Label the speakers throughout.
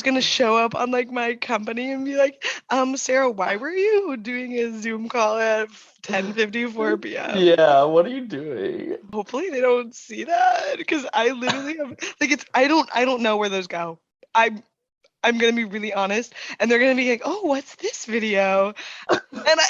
Speaker 1: gonna show up on like my company and be like, Sarah, why were you doing a Zoom call at 10:54 p.m.?
Speaker 2: Yeah, what are you doing?
Speaker 1: Hopefully they don't see that because I literally have like I don't know where those go. I'm gonna be really honest, and they're gonna be like, oh, what's this video? And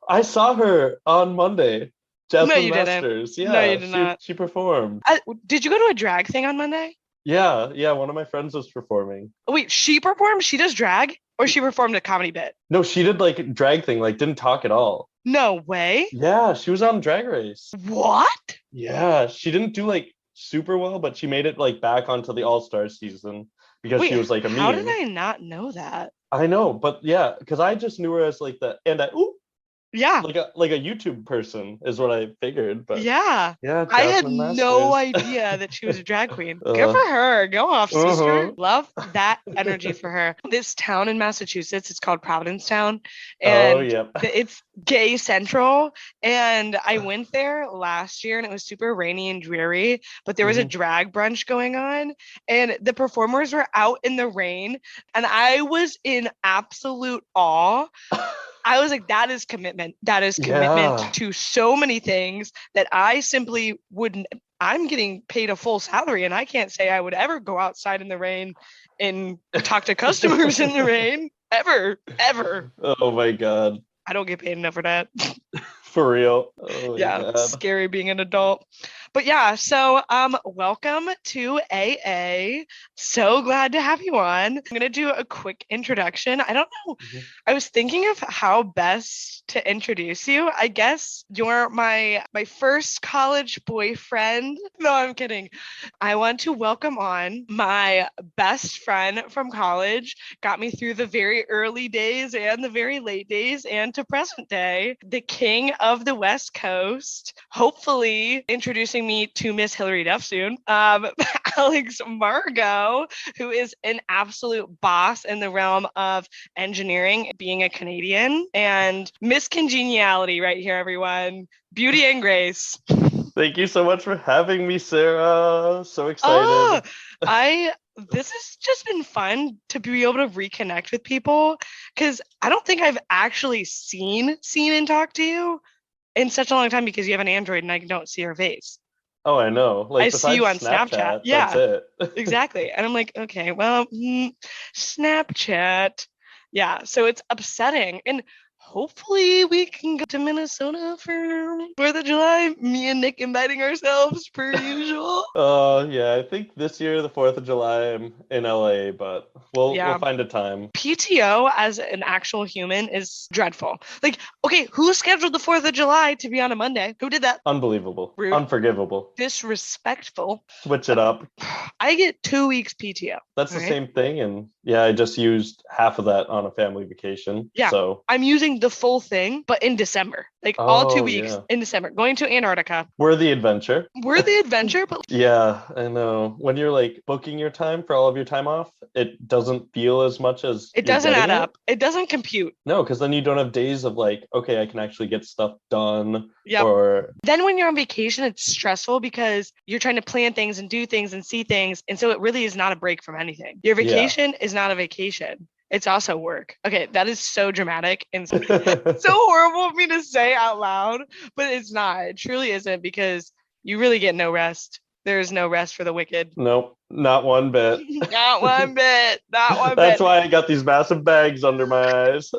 Speaker 2: I saw her on Monday.
Speaker 1: no,
Speaker 2: Jasmine
Speaker 1: you didn't.
Speaker 2: Masters.
Speaker 1: No, you
Speaker 2: Yeah,
Speaker 1: did
Speaker 2: she
Speaker 1: not.
Speaker 2: she performed.
Speaker 1: Did you go to a drag thing on Monday?
Speaker 2: Yeah, yeah, one of my friends was performing.
Speaker 1: Oh, wait, she performed? She does drag? Or she performed a comedy bit?
Speaker 2: No, she did like drag thing, like didn't talk at all.
Speaker 1: No way.
Speaker 2: Yeah, she was on Drag Race.
Speaker 1: What?
Speaker 2: Yeah, she didn't do like super well, but she made it like back onto the All-Star season because
Speaker 1: Wait,
Speaker 2: she was like a
Speaker 1: how did
Speaker 2: meme.
Speaker 1: I not know that?
Speaker 2: I know, but yeah, because I just knew her as like the and I ooh,
Speaker 1: Yeah,
Speaker 2: like a YouTube person is what I figured. But
Speaker 1: yeah.
Speaker 2: yeah,
Speaker 1: I had
Speaker 2: Jasmine
Speaker 1: no
Speaker 2: Masters.
Speaker 1: idea that she was a drag queen. Good for
Speaker 2: uh,
Speaker 1: her. Go off, sister.
Speaker 2: uh-huh.
Speaker 1: Love that energy for her. This town in Massachusetts, it's called Providencetown,
Speaker 2: Oh,
Speaker 1: and
Speaker 2: yep.
Speaker 1: it's gay central. And I went there last year and it was super rainy and dreary, but there was a
Speaker 2: Mhm.
Speaker 1: drag brunch going on, and the performers were out in the rain, and I was in absolute awe. I was like, that is commitment. That is commitment
Speaker 2: Yeah.
Speaker 1: to so many things that I simply wouldn't. I'm getting paid a full salary, and I can't say I would ever go outside in the rain and talk to customers in the rain. Ever, ever.
Speaker 2: Oh my God.
Speaker 1: I don't get paid enough for that.
Speaker 2: For real. Oh my
Speaker 1: Yeah,
Speaker 2: God.
Speaker 1: scary being an adult. But yeah, so welcome to AA. So glad to have you on. I'm gonna do a quick introduction. I don't know.
Speaker 2: Mhm.
Speaker 1: I was thinking of how best to introduce you. I guess you're my first college boyfriend. No, I'm kidding. I want to welcome on my best friend from college. Got me through the very early days and the very late days and to present day. The king of the West Coast. Hopefully introducing me to Miss Hillary Duff soon. Alex Margot, who is an absolute boss in the realm of engineering, being a Canadian, and Miss Congeniality right here, everyone. Beauty and grace.
Speaker 2: Thank you so much for having me, Sarah. So
Speaker 1: Oh,
Speaker 2: excited.
Speaker 1: I this has just been fun to be able to reconnect with people because I don't think I've actually seen and talked to you in such a long time because you have an Android and I don't see your face.
Speaker 2: Oh, I know.
Speaker 1: I
Speaker 2: Like
Speaker 1: see you
Speaker 2: besides
Speaker 1: on Snapchat.
Speaker 2: Snapchat, that's
Speaker 1: Yeah,
Speaker 2: it.
Speaker 1: exactly. And I'm like, okay, well, Snapchat. Yeah, so it's upsetting. And hopefully we can go to Minnesota for 4th of July. Me and Nick inviting ourselves per usual.
Speaker 2: Yeah, I think this year, the 4th of July, I'm in LA, but we'll
Speaker 1: Yeah.
Speaker 2: find a time.
Speaker 1: PTO as an actual human is dreadful. Like, okay, who scheduled the 4th of July to be on a Monday? Who did that?
Speaker 2: Unbelievable.
Speaker 1: Rude.
Speaker 2: Unforgivable.
Speaker 1: Disrespectful.
Speaker 2: Switch it up.
Speaker 1: I get 2 weeks PTO.
Speaker 2: That's
Speaker 1: All
Speaker 2: the
Speaker 1: right.
Speaker 2: same thing. And yeah, I just used half of that on a family vacation.
Speaker 1: Yeah.
Speaker 2: So,
Speaker 1: I'm using the full thing, but in December. Like all two
Speaker 2: oh,
Speaker 1: weeks
Speaker 2: yeah.
Speaker 1: in December. Going to Antarctica.
Speaker 2: Worthy adventure.
Speaker 1: We're the adventure, but
Speaker 2: Yeah, I know. When you're like booking your time for all of your time off, it doesn't feel as much as
Speaker 1: it
Speaker 2: you're
Speaker 1: doesn't
Speaker 2: getting
Speaker 1: add
Speaker 2: it.
Speaker 1: up. It doesn't compute.
Speaker 2: No, because then you don't have days of like, okay, I can actually get stuff done
Speaker 1: Yep.
Speaker 2: or
Speaker 1: Then when you're on vacation, it's stressful because you're trying to plan things and do things and see things. And so it really is not a break from anything. Your
Speaker 2: yeah.
Speaker 1: vacation is not a vacation. It's also work. Okay, that is so dramatic and so horrible of me to say out loud, but it's not. It truly isn't because you really get no rest. There is no rest for the wicked.
Speaker 2: Nope, not one bit.
Speaker 1: Not one bit. Not one
Speaker 2: That's
Speaker 1: bit.
Speaker 2: why I got these massive bags under my eyes.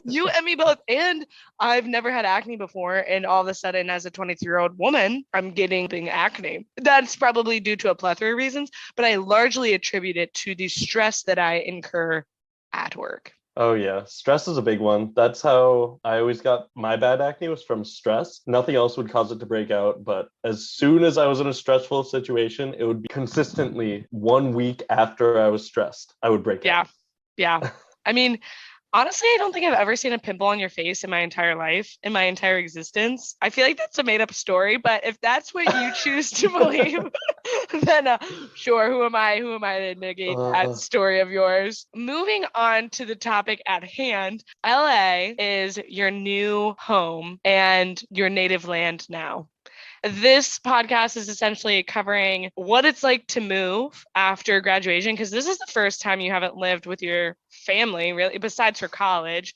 Speaker 1: You and me both. And I've never had acne before. And all of a sudden, as a 23-year-old woman, I'm getting acne. That's probably due to a plethora of reasons, but I largely attribute it to the stress that I incur at work.
Speaker 2: Oh yeah, stress is a big one. That's how I always got my bad acne was from stress. Nothing else would cause it to break out, but as soon as I was in a stressful situation, it would be consistently 1 week after I was stressed, I would break
Speaker 1: Yeah.
Speaker 2: out.
Speaker 1: Yeah. I mean, honestly, I don't think I've ever seen a pimple on your face in my entire life, in my entire existence. I feel like that's a made up story, but if that's what you choose to believe, then sure, who am I? Who am I to negate that
Speaker 2: Uh,
Speaker 1: story of yours? Moving on to the topic at hand, LA is your new home and your native land now. This podcast is essentially covering what it's like to move after graduation, because this is the first time you haven't lived with your family, really, besides for college.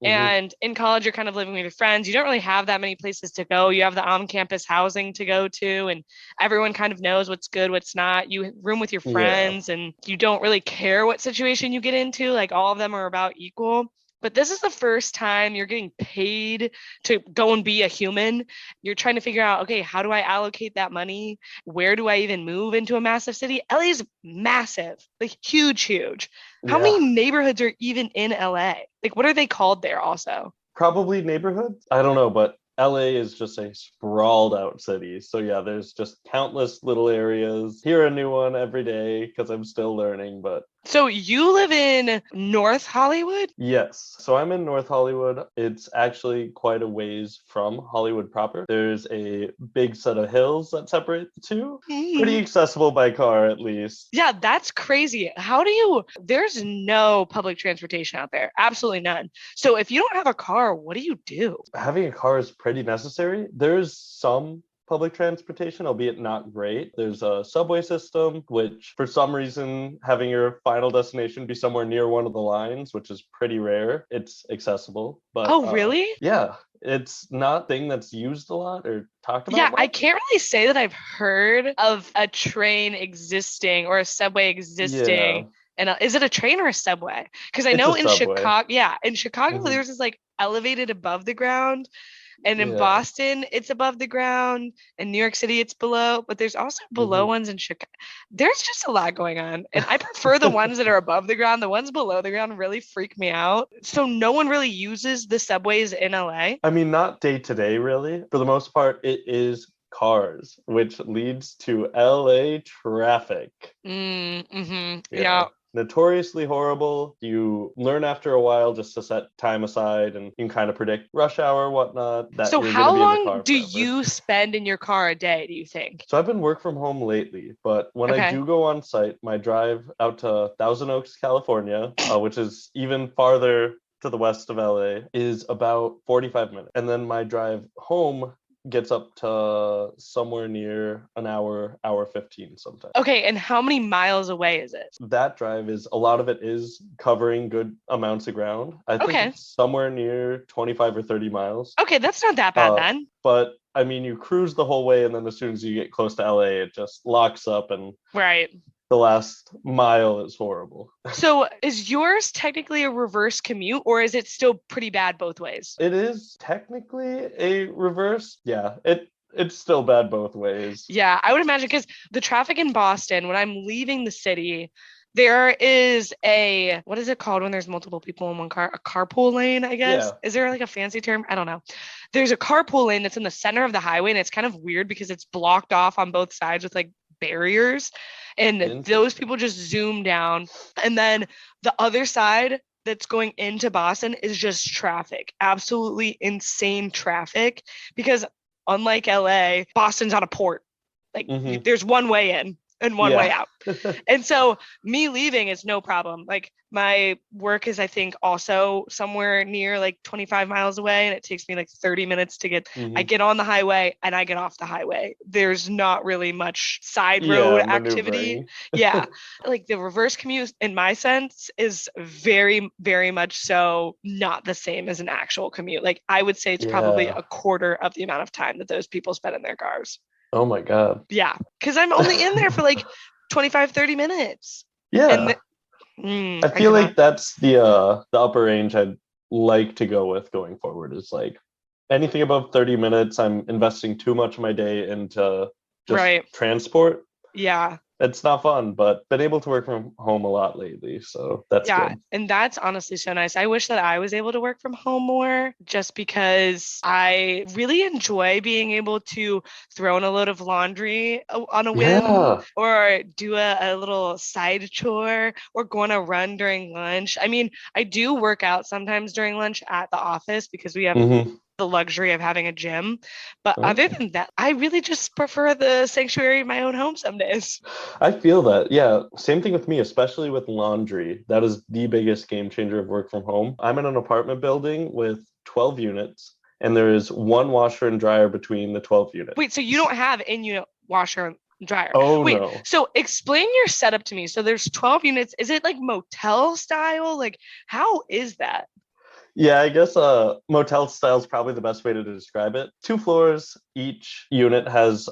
Speaker 2: Hmm.
Speaker 1: And in college, you're kind of living with your friends. You don't really have that many places to go. You have the on campus housing to go to, and everyone kind of knows what's good, what's not. You room with your
Speaker 2: Yeah.
Speaker 1: friends, and you don't really care what situation you get into. Like all of them are about equal. But this is the first time you're getting paid to go and be a human. You're trying to figure out, okay, how do I allocate that money? Where do I even move into a massive city? LA is massive, like huge, huge. How many
Speaker 2: Yeah.
Speaker 1: neighborhoods are even in LA? Like, what are they called there also?
Speaker 2: Probably neighborhoods. I don't know, but LA is just a sprawled out city. So yeah, there's just countless little areas. Hear a new one every day because I'm still learning, but
Speaker 1: So you live in North Hollywood?
Speaker 2: yes. So I'm in North Hollywood. It's actually quite a ways from Hollywood proper. There's a big set of hills that separate the two. Pretty
Speaker 1: Mhm.
Speaker 2: accessible by car at least.
Speaker 1: Yeah, that's crazy. How do you, there's no public transportation out there, absolutely none. So if you don't have a car, what do you do?
Speaker 2: Having a car is pretty necessary. There's some public transportation, albeit not great. There's a subway system, which for some reason, having your final destination be somewhere near one of the lines, which is pretty rare, it's accessible. But
Speaker 1: Oh, really?
Speaker 2: yeah, it's not a thing that's used a lot or talked
Speaker 1: Yeah,
Speaker 2: about
Speaker 1: I
Speaker 2: much.
Speaker 1: can't really say that I've heard of a train existing or a subway existing.
Speaker 2: Yeah,
Speaker 1: And is it a train or a subway? Because I
Speaker 2: it's a
Speaker 1: know in
Speaker 2: subway.
Speaker 1: Chicago, yeah, in Chicago,
Speaker 2: Mhm.
Speaker 1: there's this like elevated above the ground. And in
Speaker 2: Yeah.
Speaker 1: Boston, it's above the ground. In New York City, it's below. But there's also below
Speaker 2: Mhm.
Speaker 1: ones in Chicago. There's just a lot going on. And I prefer the ones that are above the ground. The ones below the ground really freak me out. So no one really uses the subways in LA.
Speaker 2: I mean, not day to day, really. For the most part, it is cars, which leads to LA traffic.
Speaker 1: Yeah.
Speaker 2: Yeah. Notoriously horrible. You learn after a while just to set time aside and you can kind of predict rush hour, whatnot, that
Speaker 1: So
Speaker 2: you're going to
Speaker 1: how
Speaker 2: be in the
Speaker 1: long
Speaker 2: car
Speaker 1: do
Speaker 2: forever.
Speaker 1: you spend in your car a day, do you think?
Speaker 2: So I've been work from home lately, but when I
Speaker 1: Okay.
Speaker 2: do go on site, my drive out to Thousand Oaks, California, which is even farther to the west of LA, is about 45 minutes. And then my drive home gets up to somewhere near an hour, hour 15 sometimes.
Speaker 1: Okay, and how many miles away is it?
Speaker 2: That drive is a lot of it is covering good amounts of ground. I think
Speaker 1: Okay.
Speaker 2: it's somewhere near 25 or 30 miles.
Speaker 1: Okay, that's not that bad
Speaker 2: Uh,
Speaker 1: then.
Speaker 2: but I mean, you cruise the whole way, and then as soon as you get close to LA, it just locks up, and
Speaker 1: Right.
Speaker 2: the last mile is horrible.
Speaker 1: So is yours technically a reverse commute or is it still pretty bad both ways?
Speaker 2: It is technically a reverse. Yeah, it's still bad both ways.
Speaker 1: Yeah, I would imagine because the traffic in Boston, when I'm leaving the city, there is a, what is it called when there's multiple people in one car? A carpool lane, I guess.
Speaker 2: Yeah,
Speaker 1: Is there like a fancy term? I don't know. There's a carpool lane that's in the center of the highway and it's kind of weird because it's blocked off on both sides with like barriers. And those
Speaker 2: interesting.
Speaker 1: people just zoom down. And then the other side that's going into Boston is just traffic, absolutely insane traffic because unlike LA, Boston's on a port. Like
Speaker 2: Hmm.
Speaker 1: there's one way in and one way
Speaker 2: Yeah.
Speaker 1: out. And so me leaving is no problem. Like my work is, I think, also somewhere near like 25 miles away, and it takes me like 30 minutes to get. I
Speaker 2: Hmm.
Speaker 1: get on the highway and I get off the highway. There's not really much side road
Speaker 2: Yeah,
Speaker 1: activity.
Speaker 2: maneuvering.
Speaker 1: Yeah, like the reverse commute, in my sense, is very, very much so not the same as an actual commute. Like I would say it's probably
Speaker 2: Yeah.
Speaker 1: a quarter of the amount of time that those people spend in their cars.
Speaker 2: Oh my God.
Speaker 1: Yeah, because I'm only in there for like 25, 30 minutes. And
Speaker 2: Yeah. I
Speaker 1: I
Speaker 2: feel
Speaker 1: cannot.
Speaker 2: like that's the upper range I'd like to go with going forward is like anything above 30 minutes, I'm investing too much of my day into just
Speaker 1: Right.
Speaker 2: transport.
Speaker 1: Yeah.
Speaker 2: It's not fun, but been able to work from home a lot lately, so that's
Speaker 1: Yeah.
Speaker 2: good.
Speaker 1: And that's honestly so nice. I wish that I was able to work from home more just because I really enjoy being able to throw in a load of laundry on a whim
Speaker 2: Yeah.
Speaker 1: or do a little side chore or go on a run during lunch. I mean, I do work out sometimes during lunch at the office because we have
Speaker 2: Hmm.
Speaker 1: the luxury of having a gym. But other
Speaker 2: Okay.
Speaker 1: than that, I really just prefer the sanctuary of my own home some days.
Speaker 2: I feel that. Yeah. Same thing with me, especially with laundry. That is the biggest game changer of work from home. I'm in an apartment building with 12 units, and there is one washer and dryer between the 12
Speaker 1: Wait, so you
Speaker 2: units.
Speaker 1: don't have in-unit washer and dryer.
Speaker 2: Oh
Speaker 1: Wait,
Speaker 2: no.
Speaker 1: so explain your setup to me. So there's 12 units. Is it like motel style? Like, how is that?
Speaker 2: Yeah, I guess motel style is probably the best way to describe it. Two floors, each unit has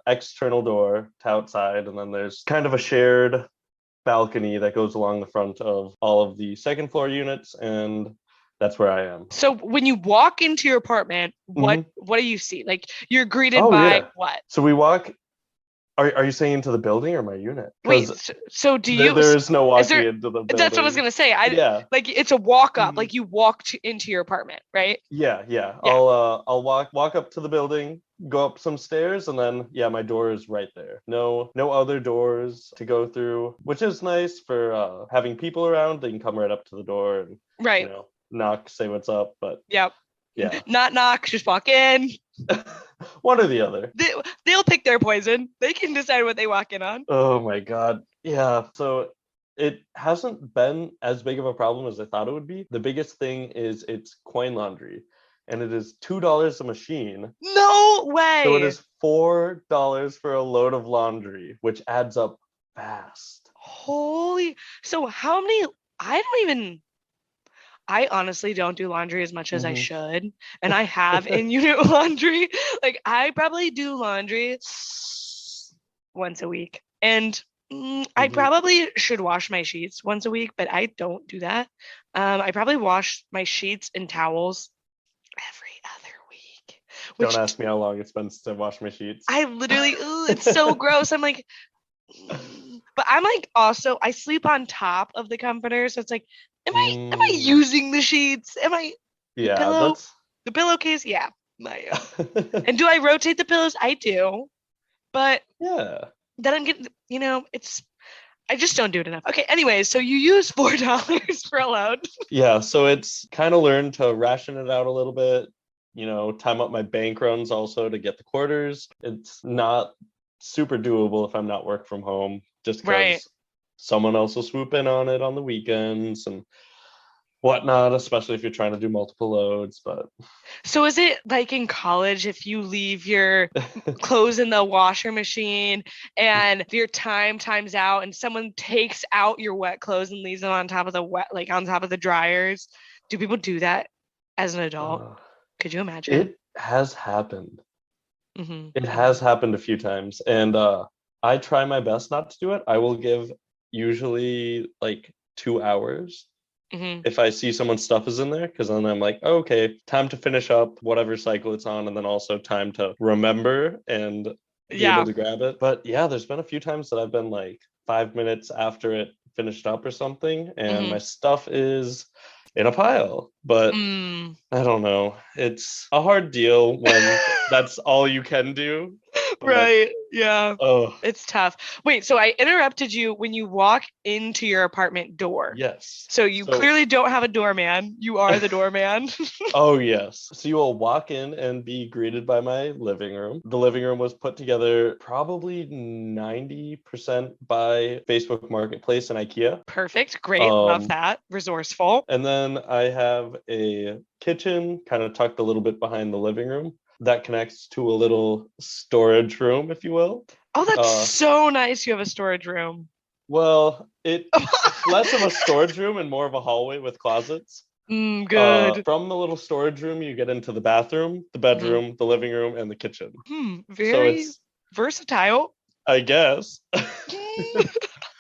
Speaker 2: external door to outside, and then there's kind of a shared balcony that goes along the front of all of the second floor units, and that's where I am.
Speaker 1: So when you walk into your apartment, what
Speaker 2: Hmm.
Speaker 1: what do you see? Like you're greeted
Speaker 2: Oh
Speaker 1: by
Speaker 2: yeah.
Speaker 1: what?
Speaker 2: So we walk. Are you saying into the building or my unit?
Speaker 1: Wait,
Speaker 2: Because
Speaker 1: so do you
Speaker 2: there is no
Speaker 1: is
Speaker 2: walking
Speaker 1: there
Speaker 2: into the
Speaker 1: that's what I was
Speaker 2: building.
Speaker 1: gonna say. I
Speaker 2: Yeah.
Speaker 1: like it's a walk up,
Speaker 2: Mhm.
Speaker 1: like you walk into your apartment, right?
Speaker 2: Yeah, yeah.
Speaker 1: Yeah.
Speaker 2: I'll walk up to the building, go up some stairs, and then yeah, my door is right there. No other doors to go through, which is nice for having people around. They can come right up to the door and
Speaker 1: Right.
Speaker 2: knock, say what's up. But
Speaker 1: Yep.
Speaker 2: yeah,
Speaker 1: Not knock, just walk in.
Speaker 2: one or the other.
Speaker 1: They, they'll pick their poison. They can decide what they walk in on.
Speaker 2: Oh my God. Yeah. So it hasn't been as big of a problem as I thought it would be. The biggest thing is it's coin laundry, and it is $2 a machine.
Speaker 1: No
Speaker 2: So it
Speaker 1: way.
Speaker 2: is $4 for a load of laundry, which adds up fast.
Speaker 1: Holy. So how many I don't even I honestly don't do laundry as much as I
Speaker 2: Hmm.
Speaker 1: should. And I have in unit laundry. Like I probably do laundry once a week. And I
Speaker 2: Hmm.
Speaker 1: probably should wash my sheets once a week, but I don't do that. I probably wash my sheets and towels every other week,
Speaker 2: Don't
Speaker 1: which
Speaker 2: ask me how long it spends to wash my sheets.
Speaker 1: I literally, it's so gross. I'm like, but I'm like also I sleep on top of the comforter, so it's like, am I
Speaker 2: Mm,
Speaker 1: using the sheets? Am I the
Speaker 2: yeah,
Speaker 1: pillow
Speaker 2: that's
Speaker 1: the pillowcase? Yeah, I am. And do I rotate the pillows? I do, but
Speaker 2: yeah.
Speaker 1: then I'm getting it's I just don't do it enough. Okay, anyways, so you use $4 for a load.
Speaker 2: Yeah, so it's kind of learned to ration it out a little bit, time up my bank runs also to get the quarters. It's not super doable if I'm not work from home, just
Speaker 1: Right.
Speaker 2: because someone else will swoop in on it on the weekends and whatnot, especially if you're trying to do multiple loads. But
Speaker 1: So is it like in college if you leave your clothes in the washer machine and your times out and someone takes out your wet clothes and leaves them on top of the wet like on top of the dryers? Do people do that as an adult?
Speaker 2: uh,
Speaker 1: Could you imagine?
Speaker 2: it has happened.
Speaker 1: Mm-hmm.
Speaker 2: It
Speaker 1: Mm-hmm.
Speaker 2: has happened a few times, and I try my best not to do it. I will give usually like 2 hours
Speaker 1: Mm-hmm.
Speaker 2: if I see someone's stuff is in there, because then I'm like, oh, okay, time to finish up whatever cycle it's on, and then also time to remember and be able
Speaker 1: Yeah.
Speaker 2: to grab it. But yeah, there's been a few times that I've been like 5 minutes after it finished up or something, and my
Speaker 1: Mm-hmm.
Speaker 2: stuff is in a pile. But
Speaker 1: Mm.
Speaker 2: I don't know. It's a hard deal when that's all you can do. But
Speaker 1: Right. Yeah.
Speaker 2: oh,
Speaker 1: It's tough. Wait, so I interrupted you when you walk into your apartment door.
Speaker 2: yes.
Speaker 1: So you
Speaker 2: So
Speaker 1: clearly don't have a doorman. You are the doorman.
Speaker 2: oh, yes. So you will walk in and be greeted by my living room. The living room was put together probably 90% by Facebook Marketplace and IKEA.
Speaker 1: Perfect. Great. Love
Speaker 2: Um,
Speaker 1: that. Resourceful.
Speaker 2: and then I have a kitchen kind of tucked a little bit behind the living room that connects to a little storage room, if you will.
Speaker 1: Oh, that's
Speaker 2: Uh,
Speaker 1: so nice. You have a storage room.
Speaker 2: well, it's less of a storage room and more of a hallway with closets.
Speaker 1: Good.
Speaker 2: From the little storage room, you get into the bathroom, the
Speaker 1: Mhm.
Speaker 2: bedroom, the living room, and the kitchen. So
Speaker 1: Very
Speaker 2: it's,
Speaker 1: versatile.
Speaker 2: I guess.
Speaker 1: Mm.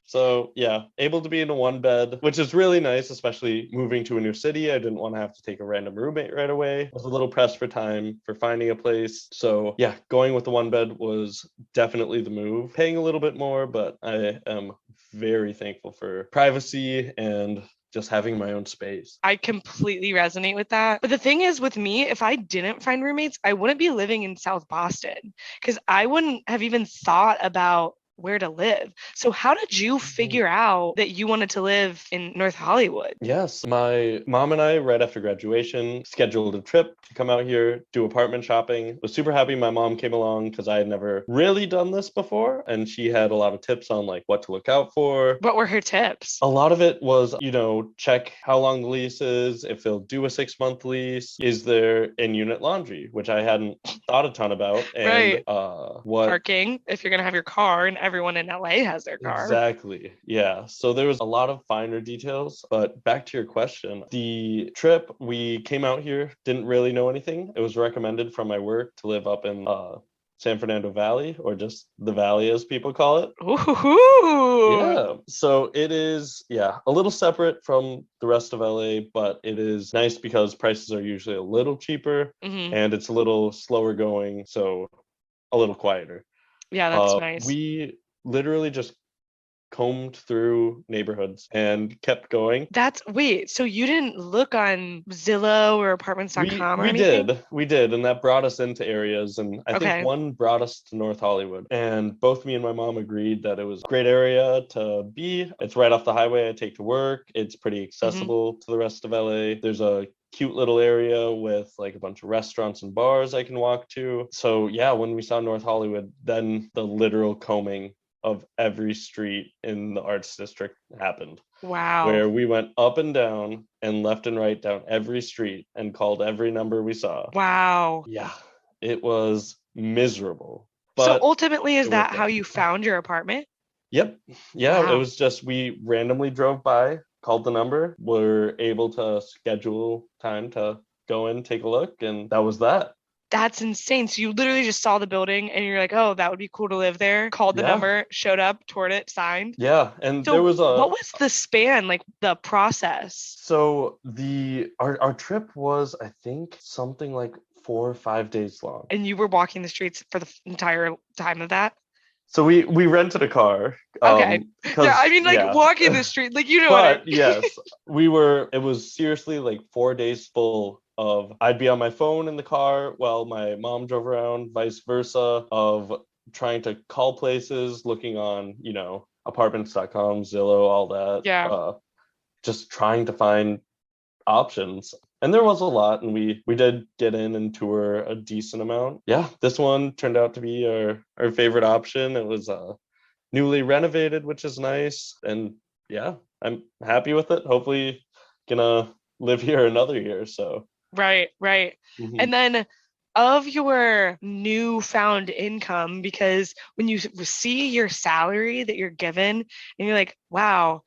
Speaker 2: So yeah, able to be in a one bed, which is really nice, especially moving to a new city. I didn't want to have to take a random roommate right away. I was a little pressed for time for finding a place. So yeah, going with the one bed was definitely the move. Paying a little bit more, but I am very thankful for privacy and just having my own space.
Speaker 1: I completely resonate with that. But the thing is, with me, if I didn't find roommates, I wouldn't be living in South Boston because I wouldn't have even thought about where to live. So how did you figure out that you wanted to live in North Hollywood?
Speaker 2: Yes, my mom and I, right after graduation, scheduled a trip to come out here, do apartment shopping. Was super happy my mom came along because I had never really done this before, and she had a lot of tips on like what to look out for.
Speaker 1: What were her tips?
Speaker 2: A lot of it was, check how long the lease is, if they'll do a 6 month lease, is there in-unit laundry, which I hadn't thought a ton about, and
Speaker 1: Right.
Speaker 2: what
Speaker 1: Parking, if you're going to have your car, and everyone in LA has their car.
Speaker 2: exactly. Yeah. So there was a lot of finer details, but back to your question, the trip we came out here, didn't really know anything. It was recommended from my work to live up in San Fernando Valley, or just the valley as people call it.
Speaker 1: Ooh.
Speaker 2: Yeah. So it is, yeah, a little separate from the rest of LA, but it is nice because prices are usually a little cheaper
Speaker 1: Hmm.
Speaker 2: and it's a little slower going, so a little quieter.
Speaker 1: Yeah, that's nice.
Speaker 2: We literally just combed through neighborhoods and kept going.
Speaker 1: That's wait, so you didn't look on Zillow or
Speaker 2: We
Speaker 1: apartments.com or
Speaker 2: we
Speaker 1: anything?
Speaker 2: did. We did, and that brought us into areas, and I think
Speaker 1: Okay.
Speaker 2: one brought us to North Hollywood. And both me and my mom agreed that it was a great area to be. It's right off the highway I take to work. It's pretty
Speaker 1: Hmm.
Speaker 2: accessible to the rest of LA. There's a cute little area with like a bunch of restaurants and bars I can walk to. So yeah, when we saw North Hollywood, then the literal combing of every street in the arts district happened,
Speaker 1: Wow.
Speaker 2: where we went up and down and left and right down every street and called every number we saw.
Speaker 1: Wow.
Speaker 2: Yeah, it was miserable,
Speaker 1: So
Speaker 2: but
Speaker 1: ultimately,
Speaker 2: it
Speaker 1: is that
Speaker 2: worked
Speaker 1: how
Speaker 2: out.
Speaker 1: you found your apartment?
Speaker 2: Yep. Yeah, it
Speaker 1: Wow.
Speaker 2: was just we randomly drove by, called the number, were able to schedule time to go in, take a look, and that was that.
Speaker 1: That's insane. So you literally just saw the building and you're like, oh, that would be cool to live there. Called the
Speaker 2: Yeah.
Speaker 1: number, showed up, toured it, signed.
Speaker 2: Yeah, and there
Speaker 1: So
Speaker 2: was a
Speaker 1: what was the span, like the process?
Speaker 2: so the our trip was, I think, something like 4 or 5 days long.
Speaker 1: And you were walking the streets for the entire time of that?
Speaker 2: So we rented a car,
Speaker 1: Okay. Yeah, I
Speaker 2: because
Speaker 1: mean, like
Speaker 2: yeah.
Speaker 1: walking the street, like you know what I
Speaker 2: But yes, it was seriously like 4 days full of I'd be on my phone in the car while my mom drove around, vice versa, of trying to call places, looking on, apartments.com, Zillow, all that,
Speaker 1: Yeah.
Speaker 2: just trying to find options. And there was a lot, and we did get in and tour a decent amount. Yeah, this one turned out to be our favorite option. It was newly renovated, which is nice. And yeah, I'm happy with it. Hopefully gonna live here another year. So
Speaker 1: Right, right.
Speaker 2: mhm.
Speaker 1: And then of your newfound income, because when you see your salary that you're given and you're like, wow,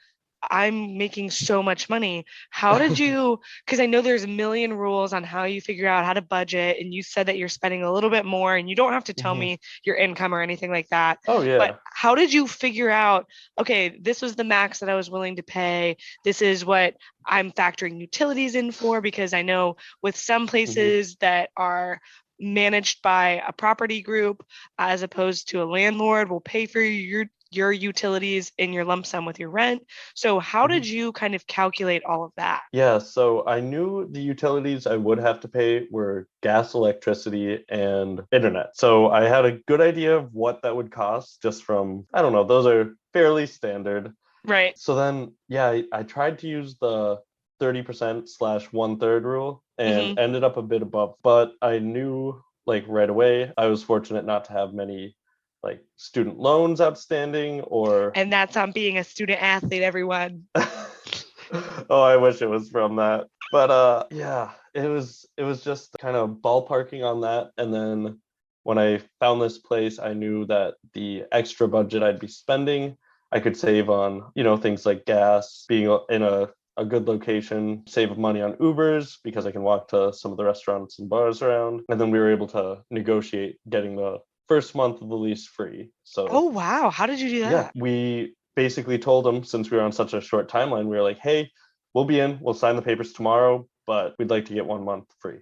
Speaker 1: I'm making so much money. How did you, because I know there's a million rules on how you figure out how to budget, and you said that you're spending a little bit more, and you don't have to tell
Speaker 2: Mhm.
Speaker 1: me your income or anything like that,
Speaker 2: Oh
Speaker 1: but
Speaker 2: yeah.
Speaker 1: how did you figure out, okay, this was the max that I was willing to pay. This is what I'm factoring utilities in for, because I know with some
Speaker 2: Mhm.
Speaker 1: places that are managed by a property group as opposed to a landlord will pay for your utilities in your lump sum with your rent. So how did
Speaker 2: Mhm.
Speaker 1: you kind of calculate all of that?
Speaker 2: Yeah, so I knew the utilities I would have to pay were gas, electricity, and internet. So I had a good idea of what that would cost just from, I don't know, those are fairly standard.
Speaker 1: Right.
Speaker 2: So then, yeah, I tried to use the 30% slash one third rule and
Speaker 1: Hmm.
Speaker 2: ended up a bit above, but I knew like right away, I was fortunate not to have many like student loans outstanding or
Speaker 1: And that's on being a student athlete, everyone.
Speaker 2: oh, I wish it was from that. But yeah, it was just kind of ballparking on that. And then when I found this place, I knew that the extra budget I'd be spending, I could save on, things like gas, being in a good location, save money on Ubers because I can walk to some of the restaurants and bars around. And then we were able to negotiate getting the first month of the lease free. So
Speaker 1: Oh, wow. How did you do
Speaker 2: yeah,
Speaker 1: that?
Speaker 2: we basically told them, since we were on such a short timeline, we were like, hey, we'll be in, we'll sign the papers tomorrow, but we'd like to get 1 month free.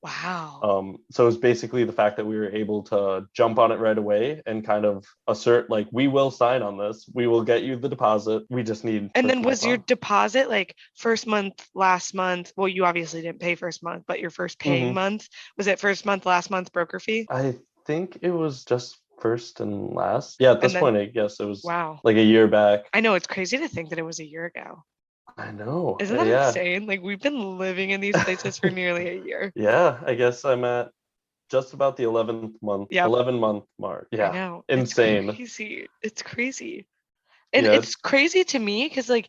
Speaker 1: Wow.
Speaker 2: So it's basically the fact that we were able to jump on it right away and kind of assert, like, we will sign on this, we will get you the deposit, we just need
Speaker 1: And
Speaker 2: the
Speaker 1: then was your
Speaker 2: coupon.
Speaker 1: deposit like first month, last month? Well, you obviously didn't pay first month, but your first paying
Speaker 2: Hmm.
Speaker 1: month, was it first month, last month broker fee?
Speaker 2: I think it was just first and last. Yeah, at
Speaker 1: And
Speaker 2: this
Speaker 1: then,
Speaker 2: point, I guess it was
Speaker 1: wow.
Speaker 2: like a year back.
Speaker 1: I know it's crazy to think that it was a year ago.
Speaker 2: I know.
Speaker 1: Isn't that
Speaker 2: Yeah.
Speaker 1: insane? Like we've been living in these places for nearly a year.
Speaker 2: Yeah, I guess I'm at just about the
Speaker 1: Yep,
Speaker 2: 11-month mark.
Speaker 1: I
Speaker 2: Yeah,
Speaker 1: know. It's
Speaker 2: insane.
Speaker 1: crazy. It's crazy. And
Speaker 2: Yeah.
Speaker 1: it's crazy to me because like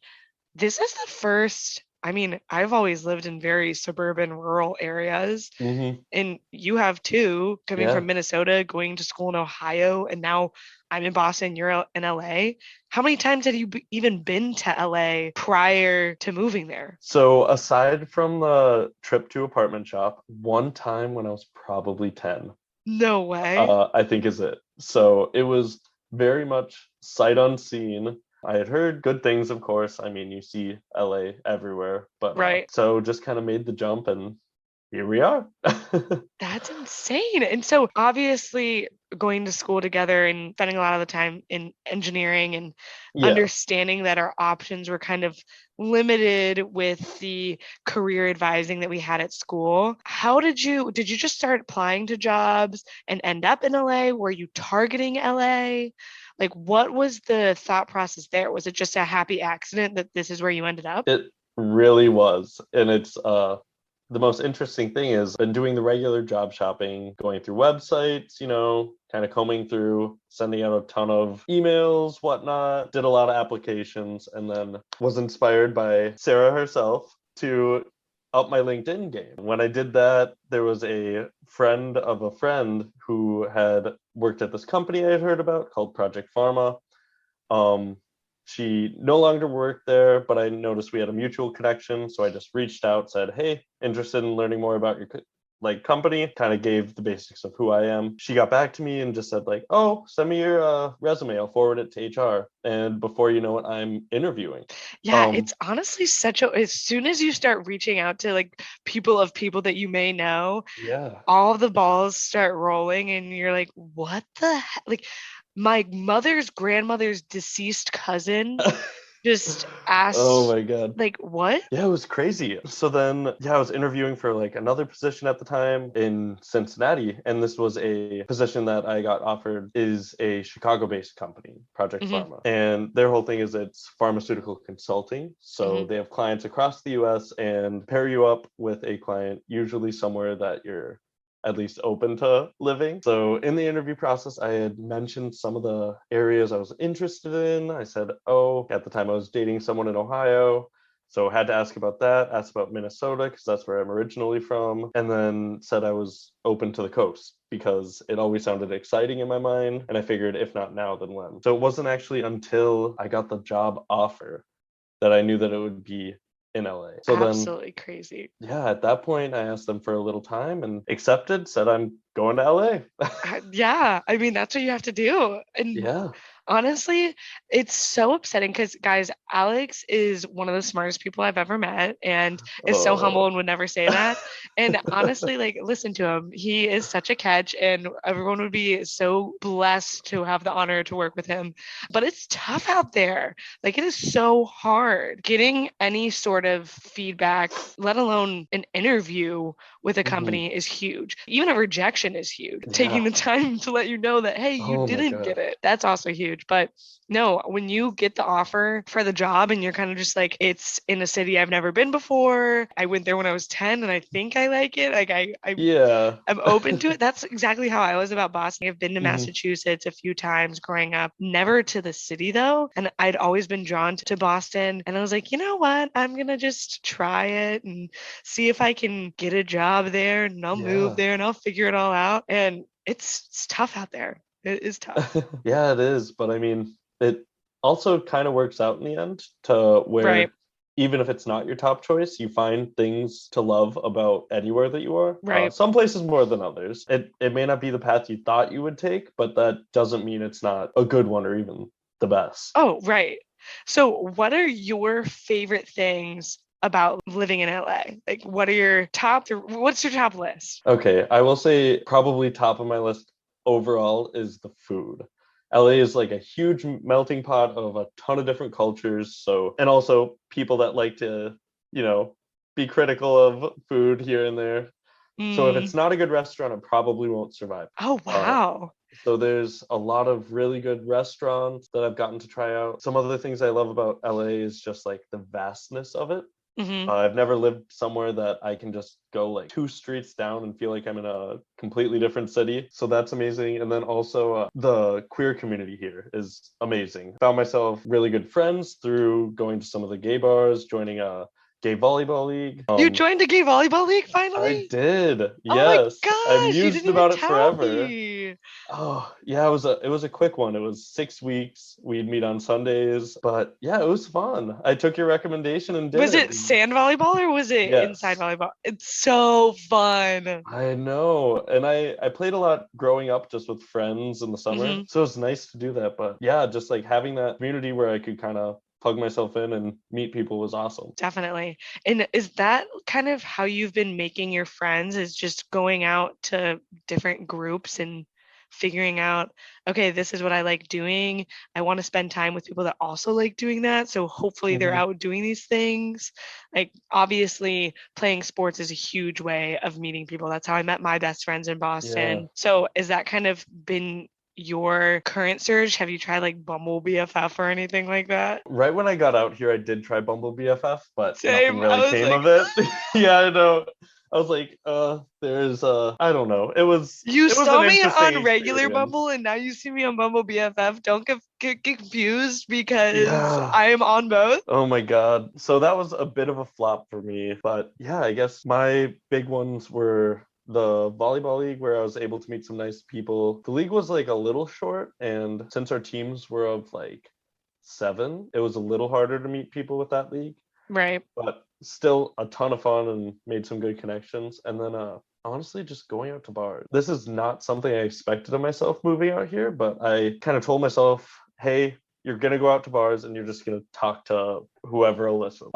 Speaker 1: this is the first, I mean, I've always lived in very suburban, rural areas,
Speaker 2: hmm
Speaker 1: and you have too, coming
Speaker 2: Yeah.
Speaker 1: from Minnesota, going to school in Ohio, and now I'm in Boston, you're in LA. How many times have you even been to LA prior to moving there?
Speaker 2: So aside from the trip to apartment shop, one time when I was probably 10,
Speaker 1: No way.
Speaker 2: I think is it. So it was very much sight unseen. I had heard good things, of course. I mean, you see LA everywhere, but
Speaker 1: Right.
Speaker 2: so just kind of made the jump and here we are.
Speaker 1: That's insane. And so obviously going to school together and spending a lot of the time in engineering and
Speaker 2: Yeah.
Speaker 1: understanding that our options were kind of limited with the career advising that we had at school. How did you just start applying to jobs and end up in LA? Were you targeting LA? Like what was the thought process there? Was it just a happy accident that this is where you ended up?
Speaker 2: It really was. And it's the most interesting thing is been doing the regular job shopping, going through websites, kind of combing through, sending out a ton of emails, whatnot, did a lot of applications, and then was inspired by Sarah herself to up my LinkedIn game. When I did that, there was a friend of a friend who had worked at this company I had heard about called Project Pharma. Um, she no longer worked there, but I noticed we had a mutual connection, so I just reached out, said, "Hey, interested in learning more about your company." Kind of gave the basics of who I am. She got back to me and just said like, "Oh, send me your resume. I'll forward it to HR." And before you know it, I'm interviewing.
Speaker 1: Yeah,
Speaker 2: Um,
Speaker 1: it's honestly as soon as you start reaching out to like people that you may know,
Speaker 2: yeah.
Speaker 1: all the balls start rolling and you're like, what the heck? Like my mother's grandmother's deceased cousin just
Speaker 2: Oh
Speaker 1: asked,
Speaker 2: my God.
Speaker 1: like, what?
Speaker 2: Yeah, it was crazy. So then, yeah, I was interviewing for like another position at the time in Cincinnati, and this was a position that I got offered is a Chicago-based company, Project
Speaker 1: Hmm.
Speaker 2: Pharma. And their whole thing is it's pharmaceutical consulting. So
Speaker 1: Hmm.
Speaker 2: they have clients across the US and pair you up with a client, usually somewhere that you're at least open to living. So in the interview process, I had mentioned some of the areas I was interested in. I said, oh, at the time I was dating someone in Ohio. So had to ask about that, asked about Minnesota because that's where I'm originally from, and then said I was open to the coast because it always sounded exciting in my mind. And I figured if not now, then when? So it wasn't actually until I got the job offer that I knew that it would be in LA. So then,
Speaker 1: Absolutely crazy.
Speaker 2: yeah, at that point, I asked them for a little time and accepted, said I'm going to LA.
Speaker 1: Yeah, I mean, that's what you have to do. And
Speaker 2: Yeah.
Speaker 1: honestly, it's so upsetting because, guys, Alex is one of the smartest people I've ever met and is so humble
Speaker 2: Oh.
Speaker 1: and would never say that. And honestly, like, listen to him. He is such a catch, and everyone would be so blessed to have the honor to work with him. But it's tough out there. Like, it is so hard getting any sort of feedback, let alone an interview with a
Speaker 2: Mhm.
Speaker 1: company, is huge. Even a rejection is huge. Taking
Speaker 2: Yeah.
Speaker 1: the time to let you know that, hey, you
Speaker 2: Oh my
Speaker 1: didn't get
Speaker 2: God.
Speaker 1: it, that's also huge. But no, when you get the offer for the job and you're kind of just like, it's in a city I've never been before. I went there when I was 10 and I think I like it. Like
Speaker 2: Yeah.
Speaker 1: I'm open to it. That's exactly how I was about Boston. I've been to
Speaker 2: Mhm.
Speaker 1: Massachusetts a few times growing up, never to the city though. And I'd always been drawn to Boston. And I was like, you know what? I'm going to just try it and see if I can get a job there and I'll move
Speaker 2: Yeah.
Speaker 1: there and I'll figure it all out. And it's tough out there. It is tough.
Speaker 2: Yeah, it is. But I mean, it also kind of works out in the end to
Speaker 1: Right.
Speaker 2: where even if it's not your top choice, you find things to love about anywhere that you are.
Speaker 1: Right.
Speaker 2: Some places more than others. It may not be the path you thought you would take, but that doesn't mean it's not a good one or even the best.
Speaker 1: Oh, right. So, what are your favorite things about living in LA? Like, what's your top list?
Speaker 2: Okay, I will say probably top of my list overall is the food. LA is like a huge melting pot of a ton of different cultures, so and also people that like to, you know, be critical of food here and there. So if
Speaker 1: Mm.
Speaker 2: it's not a good restaurant, it probably won't survive.
Speaker 1: Oh,
Speaker 2: Uh,
Speaker 1: wow.
Speaker 2: So there's a lot of really good restaurants that I've gotten to try out. Some other things I love about LA is just like the vastness of it.
Speaker 1: Hmm.
Speaker 2: I've never lived somewhere that I can just go like two streets down and feel like I'm in a completely different city. So that's amazing. And then also the queer community here is amazing. Found myself really good friends through going to some of the gay bars, joining a gay volleyball league.
Speaker 1: You joined a gay volleyball league
Speaker 2: I
Speaker 1: finally?
Speaker 2: did.
Speaker 1: Oh my
Speaker 2: Yes. I've
Speaker 1: gosh, you
Speaker 2: mused
Speaker 1: didn't even
Speaker 2: about it
Speaker 1: tell
Speaker 2: forever.
Speaker 1: me.
Speaker 2: Oh, yeah, it was a quick one. It was 6 weeks. We'd meet on Sundays, but yeah, it was fun. I took your recommendation and did
Speaker 1: Was
Speaker 2: it.
Speaker 1: it sand volleyball or was it inside
Speaker 2: Yes.
Speaker 1: volleyball? It's so fun.
Speaker 2: I know. And I played a lot growing up just with friends in the summer.
Speaker 1: Hmm.
Speaker 2: So it's nice to do that. But yeah, just like having that community where I could kind of plug myself in and meet people was awesome.
Speaker 1: Definitely. And is that kind of how you've been making your friends, is just going out to different groups and figuring out, okay, this is what I like doing. I want to spend time with people that also like doing that. So hopefully they're
Speaker 2: Mhm.
Speaker 1: out doing these things. Like obviously playing sports is a huge way of meeting people. That's how I met my best friends in
Speaker 2: Yeah.
Speaker 1: Boston. So is that kind of been your current surge? Have you tried like Bumble BFF or anything like that?
Speaker 2: Right when I got out here, I did try Bumble BFF, but nothing
Speaker 1: Same.
Speaker 2: really
Speaker 1: I was
Speaker 2: came
Speaker 1: like,
Speaker 2: of it. Yeah, I know. I was like, there's I don't know. It was
Speaker 1: you
Speaker 2: it was
Speaker 1: saw
Speaker 2: an
Speaker 1: me
Speaker 2: interesting
Speaker 1: on regular
Speaker 2: experience.
Speaker 1: Bumble and now you see me on Bumble BFF. Don't get confused because
Speaker 2: Yeah.
Speaker 1: I am on both.
Speaker 2: Oh my God. So that was a bit of a flop for me. But yeah, I guess my big ones were the volleyball league where I was able to meet some nice people. The league was like a little short, and since our teams were of like seven, it was a little harder to meet people with that league,
Speaker 1: Right.
Speaker 2: but still a ton of fun and made some good connections. And then honestly just going out to bars. This is not something I expected of myself moving out here, but I kind of told myself, hey, you're gonna go out to bars and you're just gonna talk to whoever will listen.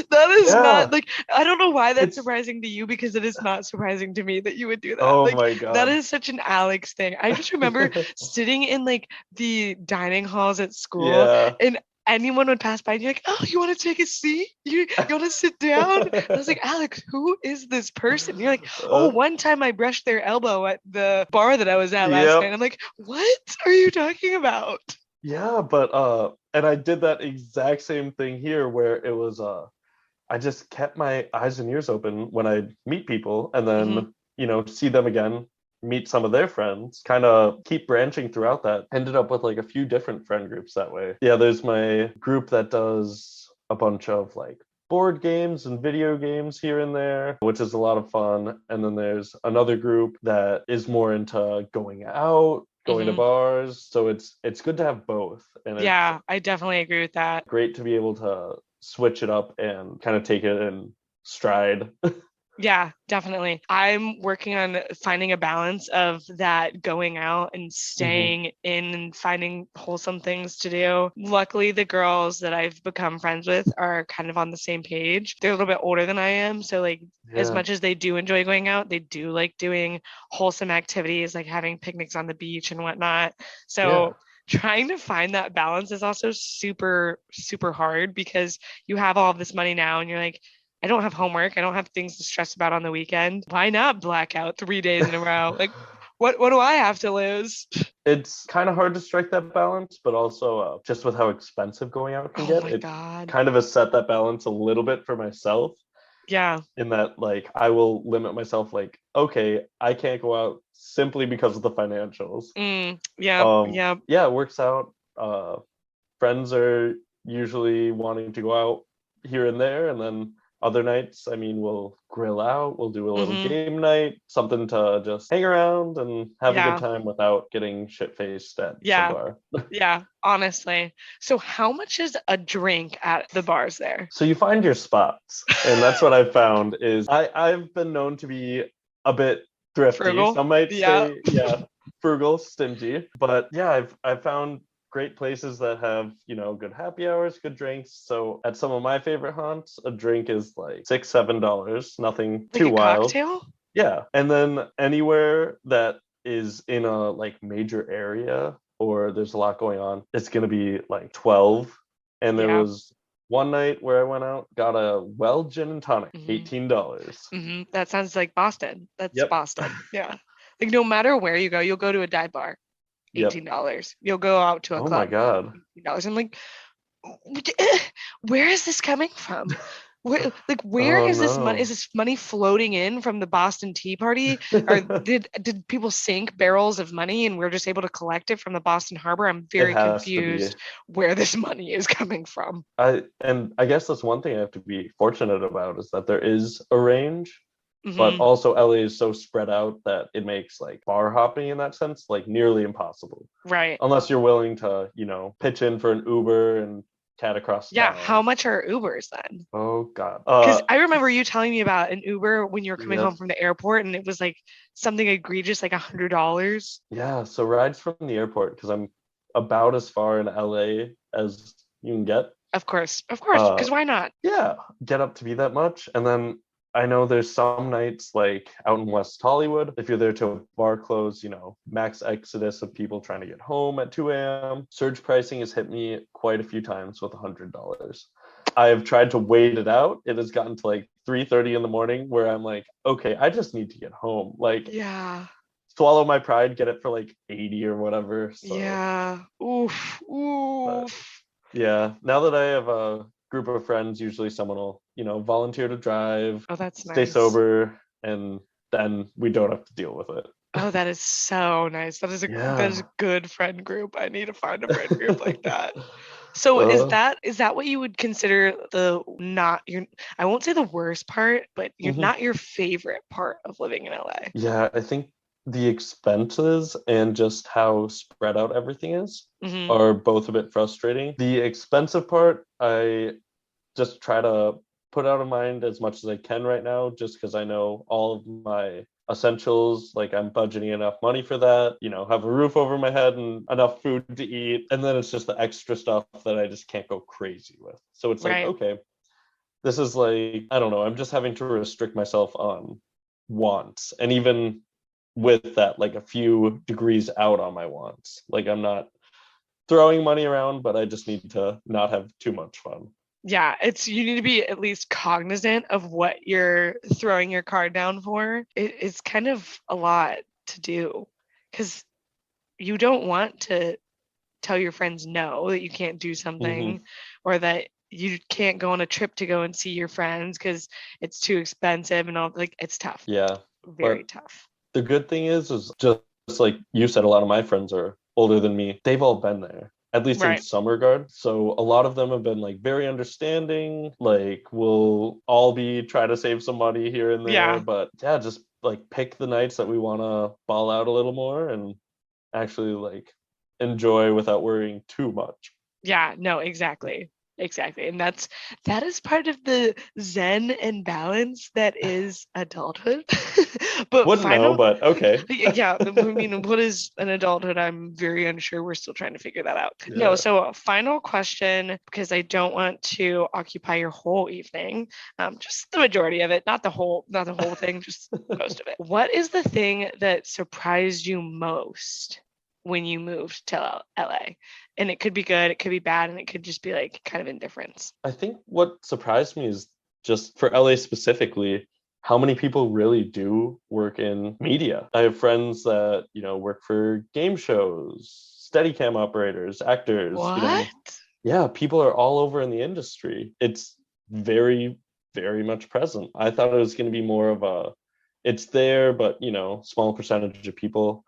Speaker 1: That is not
Speaker 2: Yeah,
Speaker 1: like, I don't know why that's
Speaker 2: it's
Speaker 1: surprising to you because it is not surprising to me that you would do that.
Speaker 2: oh
Speaker 1: Like
Speaker 2: my
Speaker 1: that
Speaker 2: God.
Speaker 1: is such an Alex thing. I just remember sitting in like the dining halls at school
Speaker 2: Yeah.
Speaker 1: and anyone would pass by and you're like, oh, you want to take a seat? You want to sit down? And I was like, Alex, who is this person? And you're like, oh,
Speaker 2: Uh,
Speaker 1: one time I brushed their elbow at the bar that I was at last night.
Speaker 2: yep.
Speaker 1: I'm like, what are you talking about?
Speaker 2: Yeah, but and I did that exact same thing here where it was I just kept my eyes and ears open when I meet people and
Speaker 1: Hmm.
Speaker 2: then, see them again, meet some of their friends, kind of keep branching throughout that. Ended up with like a few different friend groups that way. Yeah, there's my group that does a bunch of like board games and video games here and there, which is a lot of fun. And then there's another group that is more into going out, going to
Speaker 1: Hmm.
Speaker 2: bars. So it's good to have both. And it's
Speaker 1: Yeah, I definitely agree with that.
Speaker 2: great to be able to switch it up and kind of take it in stride.
Speaker 1: Yeah, definitely. I'm working on finding a balance of that going out and
Speaker 2: Hmm.
Speaker 1: staying in and finding wholesome things to do. Luckily, the girls that I've become friends with are kind of on the same page. They're a little bit older than I am. So, like, as
Speaker 2: Yeah.
Speaker 1: much as they do enjoy going out, they do like doing wholesome activities like having picnics on the beach and whatnot.
Speaker 2: Yeah.
Speaker 1: So, trying to find that balance is also super, super hard because you have all of this money now and you're like, I don't have homework. I don't have things to stress about on the weekend. Why not black out 3 days in a row? Like, what do I have to lose?
Speaker 2: It's kind of hard to strike that balance, but also just with how expensive going out can
Speaker 1: Oh
Speaker 2: get,
Speaker 1: my
Speaker 2: it
Speaker 1: God.
Speaker 2: kind of has set that balance a little bit for myself
Speaker 1: Yeah.
Speaker 2: in that like I will limit myself like, okay, I can't go out simply because of the financials.
Speaker 1: Yeah. Yeah.
Speaker 2: Yeah, it works out. Friends are usually wanting to go out here and there, and then other nights, I mean, we'll grill out, we'll do a little
Speaker 1: Hmm.
Speaker 2: game night, something to just hang around and have a good
Speaker 1: Yeah.
Speaker 2: time without getting shit faced at some
Speaker 1: Yeah.
Speaker 2: bar.
Speaker 1: Yeah. Honestly. So, how much is a drink at the bars there?
Speaker 2: So you find your spots, and that's what I've found is I've been known to be a bit thrifty.
Speaker 1: Frugal.
Speaker 2: Some might
Speaker 1: Yeah.
Speaker 2: say, yeah, frugal, stingy, but yeah, I've found great places that have good happy hours, good drinks. So at some of my favorite haunts, a drink is like $6, $7, nothing
Speaker 1: Like
Speaker 2: too
Speaker 1: a
Speaker 2: wild.
Speaker 1: cocktail?
Speaker 2: Yeah, and then anywhere that is in a like major area or there's a lot going on, it's gonna be like 12. And there
Speaker 1: Yeah.
Speaker 2: was one night where I went out, got a well gin and tonic,
Speaker 1: Hmm.
Speaker 2: $18.
Speaker 1: That sounds like Boston. That's
Speaker 2: Yep.
Speaker 1: Boston. Yeah. Like no matter where you go, you'll go to a dive bar,
Speaker 2: Yep.
Speaker 1: $18. You'll go out to a
Speaker 2: Oh my
Speaker 1: club,
Speaker 2: God.
Speaker 1: $18. I'm like, where is this coming from? Where
Speaker 2: Oh
Speaker 1: is this money? Is
Speaker 2: no.
Speaker 1: this money floating in from the Boston Tea Party? Or did people sink barrels of money and we're just able to collect it from the Boston Harbor? I'm
Speaker 2: It
Speaker 1: very
Speaker 2: has to be.
Speaker 1: confused where this money is coming from.
Speaker 2: I guess that's one thing I have to be fortunate about is that there is a range, but
Speaker 1: Hmm.
Speaker 2: also LA is so spread out that it makes like bar hopping in that sense like nearly impossible.
Speaker 1: Right.
Speaker 2: Unless you're willing to, pitch in for an Uber and cat across
Speaker 1: Yeah. How
Speaker 2: town.
Speaker 1: much are Ubers then?
Speaker 2: Oh God.
Speaker 1: Because I remember you telling me about an Uber when you were coming home
Speaker 2: Yep.
Speaker 1: from the airport, and it was like something egregious, like $100.
Speaker 2: Yeah, so rides from the airport because I'm about as far in LA as you can get.
Speaker 1: Of course.
Speaker 2: Uh,
Speaker 1: Because why not?
Speaker 2: yeah, get up to be that much. And then I know there's some nights like out in West Hollywood, if you're there till bar close, max exodus of people trying to get home at 2 a.m. Surge pricing has hit me quite a few times with $100. I have tried to wait it out. It has gotten to like 3:30 in the morning where I'm like, okay, I just need to get home. Like
Speaker 1: Yeah.
Speaker 2: swallow my pride, get it for like 80 or whatever. So,
Speaker 1: Yeah. Oof.
Speaker 2: but
Speaker 1: Oof.
Speaker 2: yeah, now that I have a group of friends, usually someone will, volunteer to drive,
Speaker 1: Oh, that's
Speaker 2: stay
Speaker 1: nice.
Speaker 2: sober, and then we don't have to deal with it.
Speaker 1: Oh, that is so nice. That is a
Speaker 2: Yeah.
Speaker 1: good friend group. I need to find a friend group like that. So
Speaker 2: uh,
Speaker 1: is that what you would consider the not your I won't say the worst part, but you're
Speaker 2: mhm.
Speaker 1: not your favorite part of living in LA?
Speaker 2: Yeah, I think the expenses and just how spread out everything is
Speaker 1: Hmm.
Speaker 2: are both a bit frustrating. The expensive part, I just try to put out of mind as much as I can right now, just because I know all of my essentials, like I'm budgeting enough money for that, have a roof over my head and enough food to eat. And then it's just the extra stuff that I just can't go crazy with. So it's like,
Speaker 1: Right.
Speaker 2: okay, this is like, I don't know, I'm just having to restrict myself on wants. And even with that, like a few degrees out on my wants. Like I'm not throwing money around, but I just need to not have too much fun.
Speaker 1: Yeah, it's you need to be at least cognizant of what you're throwing your card down for. It's kind of a lot to do because you don't want to tell your friends no, that you can't do
Speaker 2: Mm-hmm.
Speaker 1: something or that you can't go on a trip to go and see your friends because it's too expensive and all. Like it's tough,
Speaker 2: Yeah.
Speaker 1: very
Speaker 2: But
Speaker 1: tough.
Speaker 2: the good thing is just like you said, a lot of my friends are older than me. They've all been there, at least in
Speaker 1: Right.
Speaker 2: some regard. So a lot of them have been like very understanding. Like we'll all be trying to save some money here and there,
Speaker 1: Yeah.
Speaker 2: but yeah, just like pick the nights that we want to ball out a little more and actually like enjoy without worrying too much.
Speaker 1: Yeah, no, exactly. Exactly. And that is part of the zen and balance that is adulthood. But
Speaker 2: Wouldn't know,
Speaker 1: final
Speaker 2: but okay.
Speaker 1: yeah, I mean, what is an adulthood? I'm very unsure. We're still trying to figure that out. No,
Speaker 2: Yeah.
Speaker 1: so a final question, because I don't want to occupy your whole evening, just the majority of it, not the whole thing, just most of it. What is the thing that surprised you most when you moved to LA? And it could be good, it could be bad, and it could just be like kind of indifference.
Speaker 2: I think what surprised me is just for LA specifically, how many people really do work in media. I have friends that, work for game shows, Steadicam operators, actors,
Speaker 1: What?
Speaker 2: yeah, people are all over in the industry. It's very, very much present. I thought it was going to be more of it's there, but, small percentage of people.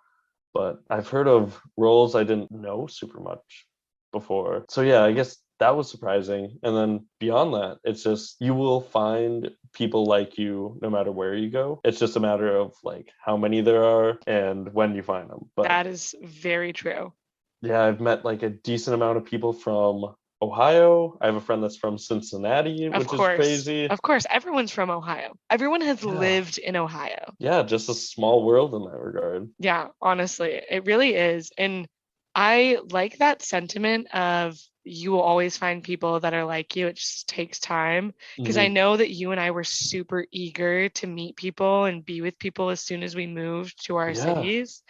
Speaker 2: But I've heard of roles I didn't know super much before. So yeah, I guess that was surprising. And then beyond that, it's just you will find people like you no matter where you go. It's just a matter of like how many there are and when you find them. But
Speaker 1: That is very true.
Speaker 2: yeah, I've met like a decent amount of people from Ohio. I have a friend that's from Cincinnati,
Speaker 1: Of
Speaker 2: which is
Speaker 1: course.
Speaker 2: crazy.
Speaker 1: Of course. Everyone's from Ohio. Everyone has
Speaker 2: Yeah.
Speaker 1: lived in Ohio.
Speaker 2: Yeah, just a small world in that regard.
Speaker 1: Yeah, honestly, it really is. And I like that sentiment of you will always find people that are like you. It just takes time. Because I
Speaker 2: Hmm.
Speaker 1: know that you and I were super eager to meet people and be with people as soon as we moved to our
Speaker 2: Yeah.
Speaker 1: cities.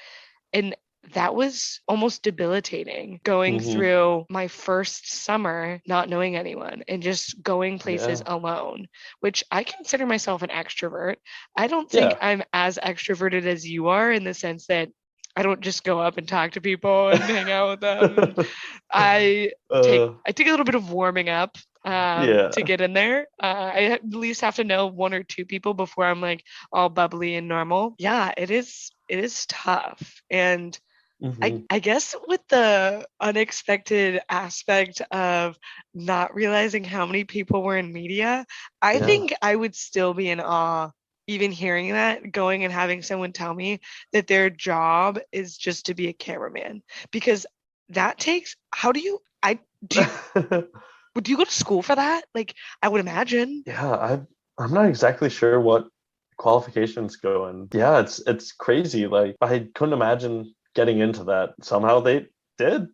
Speaker 1: And that was almost debilitating going
Speaker 2: Hmm.
Speaker 1: through my first summer not knowing anyone and just going places
Speaker 2: Yeah.
Speaker 1: alone, which I consider myself an extrovert. I don't think
Speaker 2: Yeah.
Speaker 1: I'm as extroverted as you are in the sense that I don't just go up and talk to people and hang out with them. I
Speaker 2: uh,
Speaker 1: I take a little bit of warming up to
Speaker 2: yeah.
Speaker 1: get in there. I at least have to know one or two people before I'm like all bubbly and normal. Yeah, it is tough. And I,
Speaker 2: Hmm.
Speaker 1: I guess with the unexpected aspect of not realizing how many people were in media, I
Speaker 2: Yeah.
Speaker 1: think I would still be in awe even hearing that, going and having someone tell me that their job is just to be a cameraman. Because that takes, how do you, I, do you, would you go to school for that? Like, I would imagine.
Speaker 2: Yeah, I'm not exactly sure what qualifications go in. Yeah, it's crazy. Like I couldn't imagine getting into that. Somehow they did.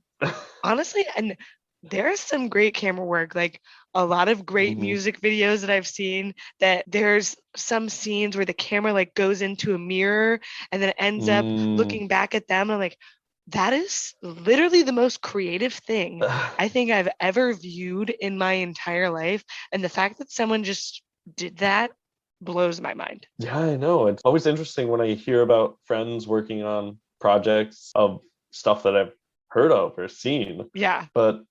Speaker 1: Honestly, and there's some great camera work, like a lot of great
Speaker 2: Hmm.
Speaker 1: music videos that I've seen that there's some scenes where the camera like goes into a mirror and then it ends up
Speaker 2: Mm.
Speaker 1: looking back at them. And like, that is literally the most creative thing I think I've ever viewed in my entire life. And the fact that someone just did that blows my mind.
Speaker 2: Yeah, I know. It's always interesting when I hear about friends working on projects of stuff that I've heard of or seen.
Speaker 1: Yeah.
Speaker 2: But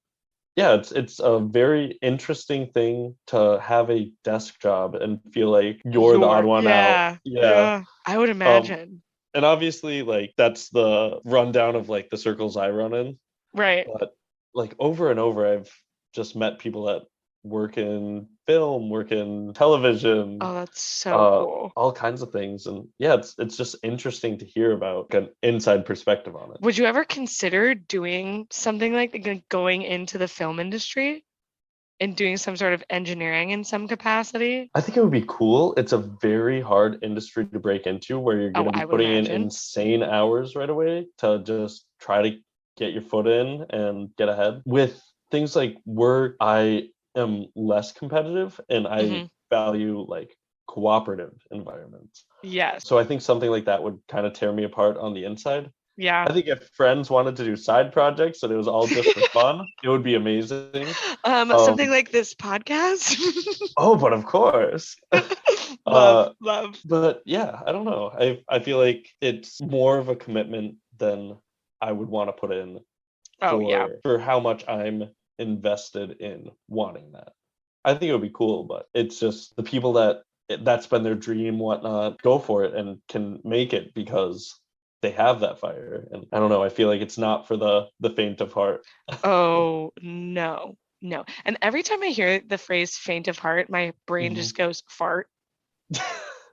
Speaker 2: yeah, it's a very interesting thing to have a desk job and feel like you're the odd one out.
Speaker 1: Yeah.
Speaker 2: Yeah.
Speaker 1: Yeah. I would
Speaker 2: Um,
Speaker 1: imagine.
Speaker 2: and obviously like that's the rundown of like the circles I run in.
Speaker 1: Right.
Speaker 2: But like over and over I've just met people that work in film, work in television,
Speaker 1: Oh, that's so cool.
Speaker 2: all kinds of things. And yeah, it's just interesting to hear about an inside perspective on it.
Speaker 1: Would you ever consider doing something like going into the film industry and doing some sort of engineering in some capacity?
Speaker 2: I think it would be cool. It's a very hard industry to break into where you're going
Speaker 1: Oh,
Speaker 2: to be
Speaker 1: I would
Speaker 2: putting in
Speaker 1: imagine.
Speaker 2: insane hours right away to just try to get your foot in and get ahead. With things like work, I am less competitive and I
Speaker 1: Hmm.
Speaker 2: value like cooperative environments.
Speaker 1: Yes.
Speaker 2: So I think something like that would kind of tear me apart on the inside.
Speaker 1: Yeah.
Speaker 2: I think if friends wanted to do side projects and it was all just for fun, it would be amazing.
Speaker 1: Something
Speaker 2: Um,
Speaker 1: like this podcast.
Speaker 2: oh, but of course.
Speaker 1: Love,
Speaker 2: Uh,
Speaker 1: love.
Speaker 2: but yeah, I don't know. I feel like it's more of a commitment than I would want to put in
Speaker 1: Oh, yeah.
Speaker 2: for how much I'm invested in wanting that. I think it would be cool, but it's just the people that that's been their dream, whatnot, go for it and can make it because they have that fire. And I don't know. I feel like it's not for the faint of heart.
Speaker 1: Oh, no, no. And every time I hear the phrase faint of heart, my brain
Speaker 2: Mhm.
Speaker 1: just goes fart.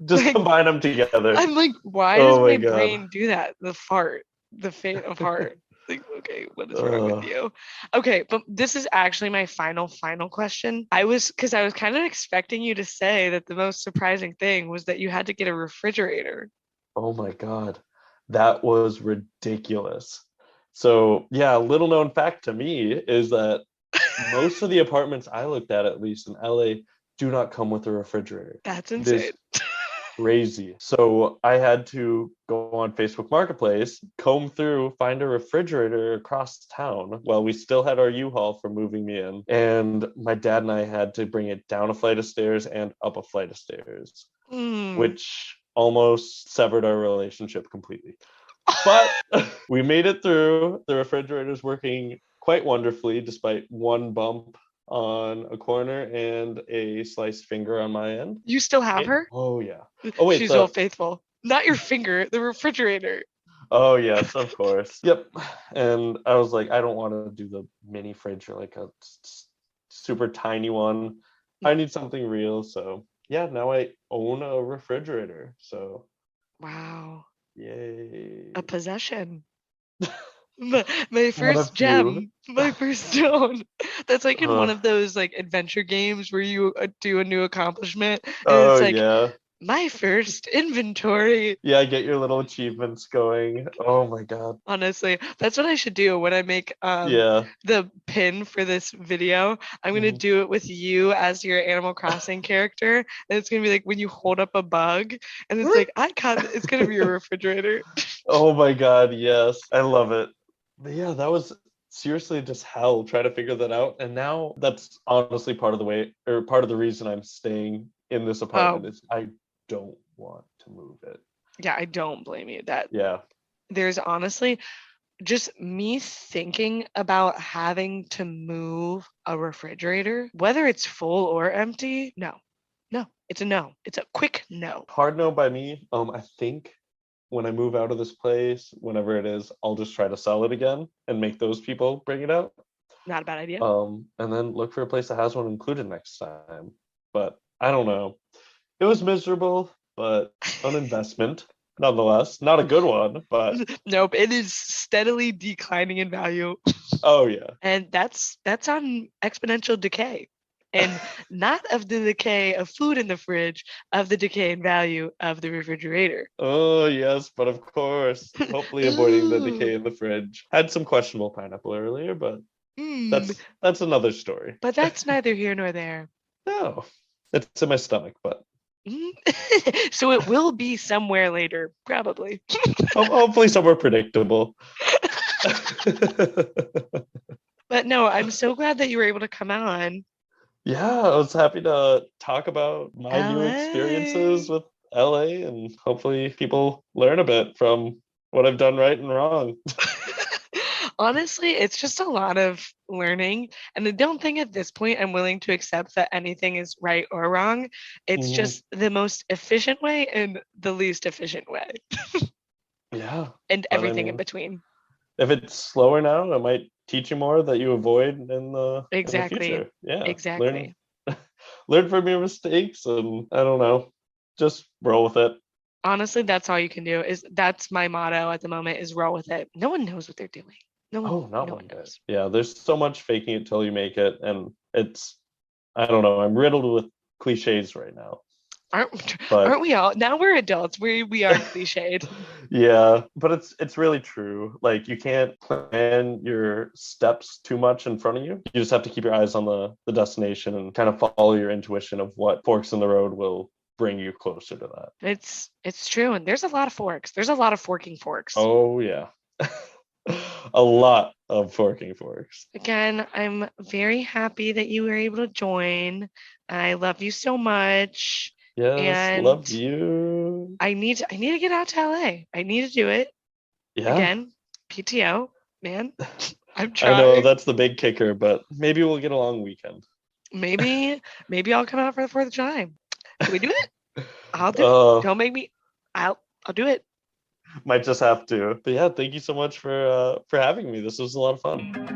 Speaker 2: Just
Speaker 1: Like,
Speaker 2: combine them together.
Speaker 1: I'm like, why does
Speaker 2: Oh my
Speaker 1: my
Speaker 2: god.
Speaker 1: brain do that? The fart, the faint of heart. Like, okay, what is wrong with
Speaker 2: uh,
Speaker 1: you? Okay, but this is actually my final question. Because I was kind of expecting you to say that the most surprising thing was that you had to get a refrigerator.
Speaker 2: oh my god. That was ridiculous. So yeah, little known fact to me is that most of the apartments I looked at least in LA, do not come with a refrigerator.
Speaker 1: That's
Speaker 2: It
Speaker 1: insane.
Speaker 2: is crazy. So I had to go on Facebook Marketplace, comb through, find a refrigerator across town while we still had our U-Haul for moving me in. And my dad and I had to bring it down a flight of stairs and up a flight of stairs,
Speaker 1: Hmm.
Speaker 2: which almost severed our relationship completely. But we made it through. The refrigerator's working quite wonderfully, despite one bump on a corner and a sliced finger on my end.
Speaker 1: You still have
Speaker 2: Yeah.
Speaker 1: her?
Speaker 2: Oh yeah. Oh wait,
Speaker 1: She's all faithful. Not your finger, the refrigerator.
Speaker 2: oh yes, of course. Yep. And I was like, I don't want to do the mini fridge or like a super tiny one. I need something real. So yeah, now I own a refrigerator. So
Speaker 1: Wow. A
Speaker 2: yay.
Speaker 1: possession. My
Speaker 2: One
Speaker 1: first
Speaker 2: of few.
Speaker 1: gem, my first stone. That's like in one
Speaker 2: Uh,
Speaker 1: of those like adventure games where you do a new accomplishment and
Speaker 2: oh
Speaker 1: it's like
Speaker 2: yeah.
Speaker 1: my first inventory.
Speaker 2: Yeah, get your little achievements going. Oh my God.
Speaker 1: Honestly, that's what I should do when I make
Speaker 2: Yeah.
Speaker 1: the pin for this video. I'm gonna
Speaker 2: Mhm.
Speaker 1: do it with you as your Animal Crossing character, and it's gonna be like when you hold up a bug, and it's like I caught. It's gonna be a refrigerator.
Speaker 2: Oh my God, yes. I love it. But yeah, that was seriously just hell trying to figure that out. And now that's honestly part of the way or part of the reason I'm staying in this apartment
Speaker 1: Oh,
Speaker 2: is I don't want to move it.
Speaker 1: yeah, I don't blame you. That
Speaker 2: Yeah.
Speaker 1: there's honestly just me thinking about having to move a refrigerator, whether it's full or empty. No, no, it's a no. It's a quick no.
Speaker 2: Hard no by me. I think when I move out of this place, whenever it is, I'll just try to sell it again and make those people bring it out.
Speaker 1: Not a bad idea.
Speaker 2: And then look for a place that has one included next time. But I don't know. It was miserable, but an investment nonetheless. Not a good one, but
Speaker 1: Nope, it is steadily declining in value.
Speaker 2: oh yeah.
Speaker 1: And that's on exponential decay. And not of the decay of food in the fridge, of the decay in value of the refrigerator.
Speaker 2: Oh yes, but of course, hopefully avoiding the
Speaker 1: Ooh,
Speaker 2: decay in the fridge. Had some questionable pineapple earlier, but
Speaker 1: mm,
Speaker 2: that's another story.
Speaker 1: but that's neither here nor there.
Speaker 2: No, it's in my stomach, but
Speaker 1: Mm. So it will be somewhere later, probably.
Speaker 2: hopefully somewhere predictable.
Speaker 1: But no, I'm so glad that you were able to come on.
Speaker 2: Yeah, I was happy to talk about my new experiences
Speaker 1: LA.
Speaker 2: with LA and hopefully people learn a bit from what I've done right and wrong.
Speaker 1: Honestly, it's just a lot of learning. And I don't think at this point I'm willing to accept that anything is right or wrong. It's
Speaker 2: Mhm.
Speaker 1: just the most efficient way and the least efficient way,
Speaker 2: Yeah,
Speaker 1: and
Speaker 2: but I
Speaker 1: everything in
Speaker 2: mean,
Speaker 1: between.
Speaker 2: if it's slower now, it might teach you more that you avoid in the
Speaker 1: Exactly.
Speaker 2: future. Yeah, learn
Speaker 1: Exactly.
Speaker 2: learn from your mistakes, and I don't know, just roll with it.
Speaker 1: Honestly, that's all you can do. Is that's my motto at the moment is roll with it. No one knows what they're doing.
Speaker 2: Oh, not
Speaker 1: No one
Speaker 2: one bit.
Speaker 1: knows.
Speaker 2: Yeah, there's so much faking it till you make it, and it's I don't know. I'm riddled with cliches right now,
Speaker 1: Aren't
Speaker 2: but
Speaker 1: aren't we all? Now we're adults. We are cliched.
Speaker 2: yeah, but it's really true. Like you can't plan your steps too much in front of you. You just have to keep your eyes on the destination and kind of follow your intuition of what forks in the road will bring you closer to that.
Speaker 1: It's true, and there's a lot of forks. There's a lot of forking forks.
Speaker 2: Oh yeah. A lot of forking forks.
Speaker 1: Again, I'm very happy that you were able to join. I love you so much,
Speaker 2: Yes,
Speaker 1: and
Speaker 2: love you.
Speaker 1: I need to get out to LA. I need to do it
Speaker 2: Yeah.
Speaker 1: again. PTO, man. I'm
Speaker 2: I know
Speaker 1: trying.
Speaker 2: that's the big kicker, but maybe we'll get a long weekend.
Speaker 1: Maybe I'll come out for the 4th of July. Can we do it? I'll do it.
Speaker 2: Uh
Speaker 1: Don't make me. I'll do it.
Speaker 2: might just have to. But yeah, thank you so much for having me. This was a lot of fun.